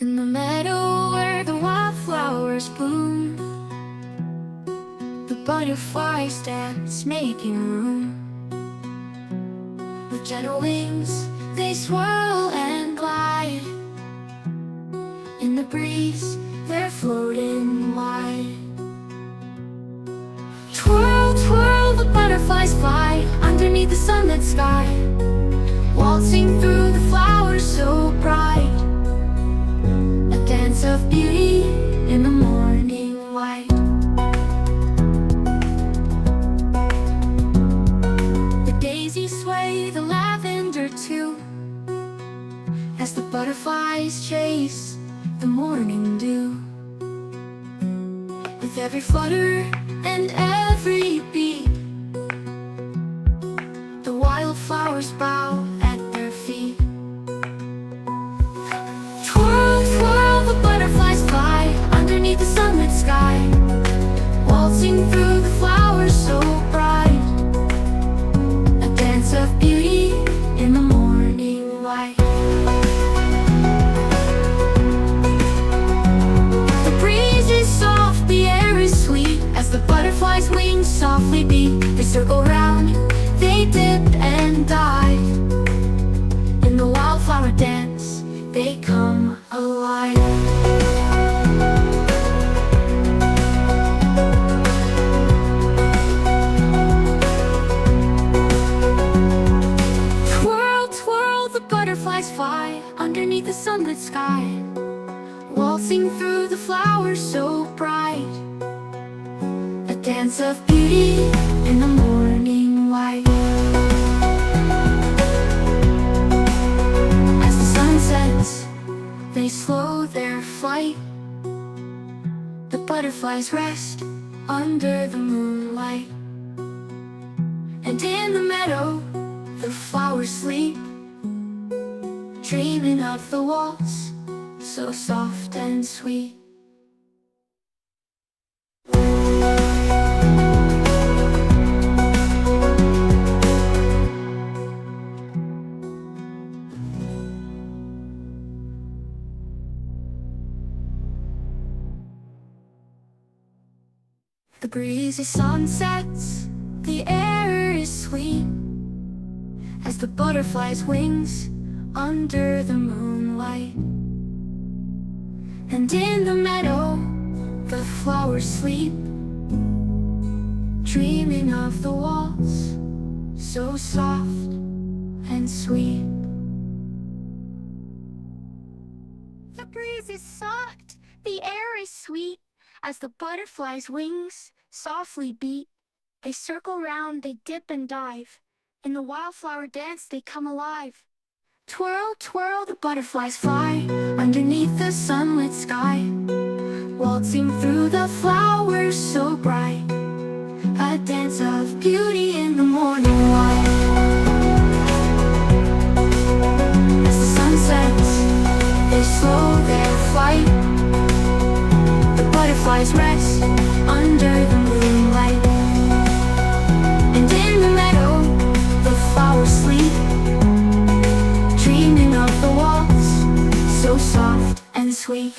In the meadow where the wildflowers bloom, the butterflies dance, making room. With gentle wings, they swirl and glide. In the breeze, they're floating wide. Twirl, twirl, the butterflies fly underneath the sunlit sky, waltzing through the flowers so bright. A dance of beauty in the morning light. The daisies sway, the lavender too, as the butterflies chase the morning dew. With every flutter and every beat, the wildflowers bow at their feet. Twirl, twirl, the butterflies fly underneath the sunlit sky, waltzing through the flowers so bright. A dance of beauty in the morning light. The breeze is soft, the air is sweet, as the butterflies' wings softly beat. They circle round, they dip and dive. In the wildflower dance, they come alive. Twirl, twirl, the butterflies fly underneath the sunlit sky, waltzing through the flowers so bright. A dance of beauty in the morning light. As the sun sets, they slow their flight. The butterflies rest under the moonlight. And in the meadow, the flowers sleep, dreaming of the waltz so soft and sweet. The breezy sun sets, the air is sweet, as the butterflies' wings under the moonlight. And in the meadow, the flowers sleep, dreaming of the waltz so soft and sweet. The breeze is soft, the air is sweet, as the butterflies' wings softly beat. They circle round, they dip and dive. In the wildflower dance, they come alive. Twirl, twirl, the butterflies fly underneath the sunlit sky, waltzing through the flowers so bright. A dance of beauty in the morning light. As the sun sets, they slow their flight. The butterflies rest under the moonlight. And in the meadow, the flowers sleep, dreaming of the waltz so soft and sweet.